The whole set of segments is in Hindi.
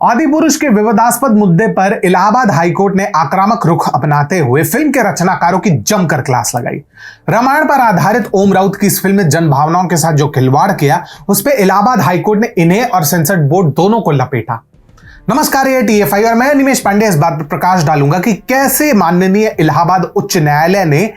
आदिपुरुष के विवादास्पद मुद्दे पर इलाहाबाद हाईकोर्ट ने आक्रामक रुख अपनाते हुए फिल्म के रचनाकारों की जमकर क्लास लगाई। रामायण पर आधारित ओम राउत की इस फिल्म में जन भावनाओं के साथ जो खिलवाड़ किया, उस पर इलाहाबाद हाईकोर्ट ने इन्हें और सेंसर बोर्ड दोनों को लपेटा। नमस्कार, ये TFI और मैं निमेश पांडे इस बात पर प्रकाश डालूंगा कि कैसे माननीय इलाहाबाद उच्च न्यायालय ने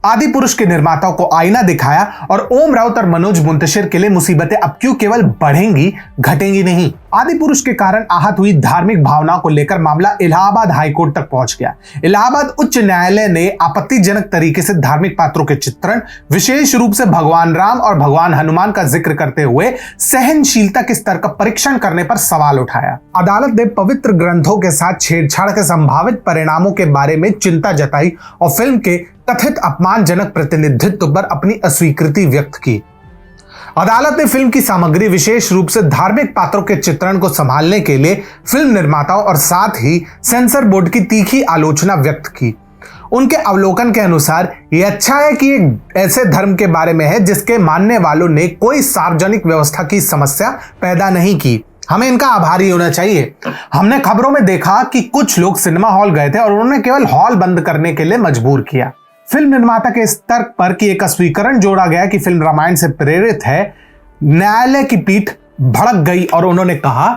आदिपुरुष के निर्माताओं को आईना दिखाया और ओम राउत और मनोज मुंतशिर के लिए मुसीबतें अब क्यों केवल बढ़ेंगी, घटेंगी नहीं। आदिपुरुष के कारण आहत हुई धार्मिक भावनाओं को लेकर मामला इलाहाबाद हाईकोर्ट तक पहुंच गया। इलाहाबाद उच्च न्यायालय ने आपत्तिजनक तरीके से धार्मिक पात्रों के चित्रण, विशेष रूप से भगवान राम और भगवान हनुमान का जिक्र करते हुए सहनशीलता के स्तर का परीक्षण करने पर सवाल उठाया। अदालत ने पवित्र ग्रंथों के साथ छेड़छाड़ के संभावित परिणामों के बारे में चिंता जताई और फिल्म के कथित अपमानजनक प्रतिनिधित्व पर अपनी अस्वीकृति व्यक्त की। अदालत ने फिल्म की सामग्री, विशेष रूप से धार्मिक पात्रों के चित्रण को संभालने के लिए फिल्म निर्माताओं और साथ ही सेंसर बोर्ड की तीखी आलोचना व्यक्त की। उनके अवलोकन के अनुसार यह अच्छा है कि एक ऐसे धर्म के बारे में है जिसके मानने वालों ने कोई सार्वजनिक व्यवस्था की समस्या पैदा नहीं की। हमें इनका आभारी होना चाहिए। हमने खबरों में देखा कि कुछ लोग सिनेमा हॉल गए थे और उन्होंने केवल हॉल बंद करने के लिए मजबूर किया। फिल्म निर्माता के इस तर्क पर कि एक स्वीकरण जोड़ा गया कि फिल्म रामायण से प्रेरित है, न्यायालय की पीठ भड़क गई और उन्होंने कहा,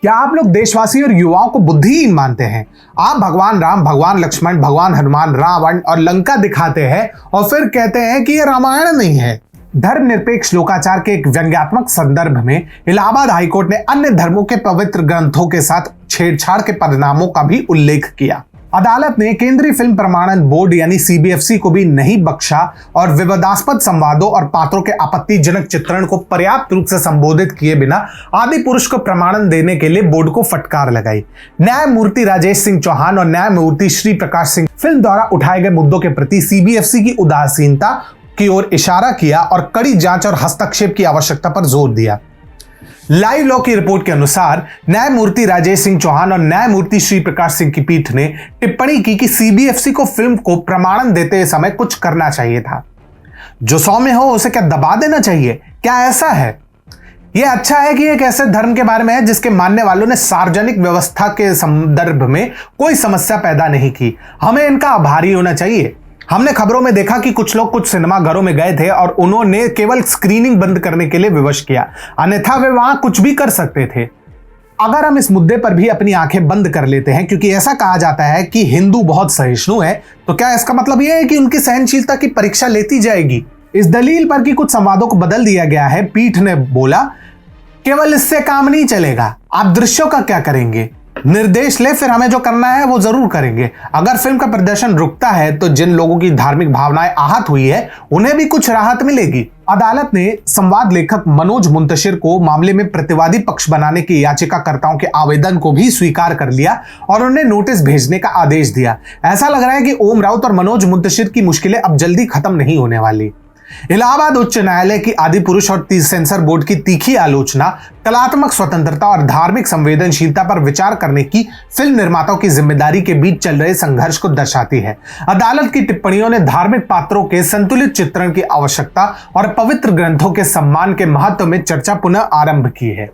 क्या आप लोग देशवासी और युवाओं को बुद्धिहीन मानते हैं? आप भगवान राम, भगवान लक्ष्मण, भगवान हनुमान, रावण और लंका दिखाते हैं और फिर कहते हैं कि यह रामायण नहीं है। धर्मनिरपेक्ष लोकाचार के एक व्यंग्यात्मक संदर्भ में इलाहाबाद हाईकोर्ट ने अन्य धर्मों के पवित्र ग्रंथों के साथ छेड़छाड़ के परिणामों का भी उल्लेख किया। अदालत ने केंद्रीय फिल्म प्रमाणन बोर्ड यानी CBFC को भी नहीं बख्शा और विवादास्पद संवादों और पात्रों के आपत्तिजनक चित्रण को पर्याप्त रूप से संबोधित किए बिना आदिपुरुष को प्रमाणन देने के लिए बोर्ड को फटकार लगाई। न्यायमूर्ति राजेश सिंह चौहान और न्यायमूर्ति श्री प्रकाश सिंह फिल्म द्वारा उठाए गए मुद्दों के प्रति CBFC की उदासीनता की ओर इशारा किया और कड़ी जांच और हस्तक्षेप की आवश्यकता पर जोर दिया। लाइव लॉ की रिपोर्ट के अनुसार न्यायमूर्ति राजेश सिंह चौहान और न्यायमूर्ति श्री प्रकाश सिंह की पीठ ने टिप्पणी की कि CBFC को फिल्म को प्रमाणन देते समय कुछ करना चाहिए था। जो सौम्य हो उसे क्या दबा देना चाहिए? क्या ऐसा है? यह अच्छा है कि एक ऐसे धर्म के बारे में है जिसके मानने वालों ने सार्वजनिक व्यवस्था के संदर्भ में कोई समस्या पैदा नहीं की। हमें इनका आभारी होना चाहिए। हमने खबरों में देखा कि कुछ लोग कुछ सिनेमा घरों में गए थे और उन्होंने केवल स्क्रीनिंग बंद करने के लिए विवश किया, अन्यथा वे वहां कुछ भी कर सकते थे। अगर हम इस मुद्दे पर भी अपनी आंखें बंद कर लेते हैं, क्योंकि ऐसा कहा जाता है कि हिंदू बहुत सहिष्णु है, तो क्या इसका मतलब यह है कि उनकी सहनशीलता की परीक्षा लेती जाएगी? इस दलील पर कि कुछ संवादों को बदल दिया गया है, पीठ ने बोला, केवल इससे काम नहीं चलेगा। आप दृश्यों का क्या करेंगे? निर्देश ले, फिर हमें जो करना है वो जरूर करेंगे। अगर फिल्म का प्रदर्शन रुकता है तो जिन लोगों की धार्मिक भावनाएं आहत हुई है उन्हें भी कुछ राहत मिलेगी। अदालत ने संवाद लेखक मनोज मुंतशिर को मामले में प्रतिवादी पक्ष बनाने के याचिकाकर्ताओं के आवेदन को भी स्वीकार कर लिया और उन्हें नोटिस भेजने का आदेश दिया। ऐसा लग रहा है कि ओम राउत और मनोज मुंतशिर की मुश्किलें अब जल्दी खत्म नहीं होने वाली। इलाहाबाद उच्च न्यायालय की आदिपुरुष और सेंसर बोर्ड की तीखी आलोचना कलात्मक स्वतंत्रता और धार्मिक संवेदनशीलता पर विचार करने की फिल्म निर्माताओं की जिम्मेदारी के बीच चल रहे संघर्ष को दर्शाती है। अदालत की टिप्पणियों ने धार्मिक पात्रों के संतुलित चित्रण की आवश्यकता और पवित्र ग्रंथों के सम्मान के महत्व में चर्चा पुनः आरंभ की है।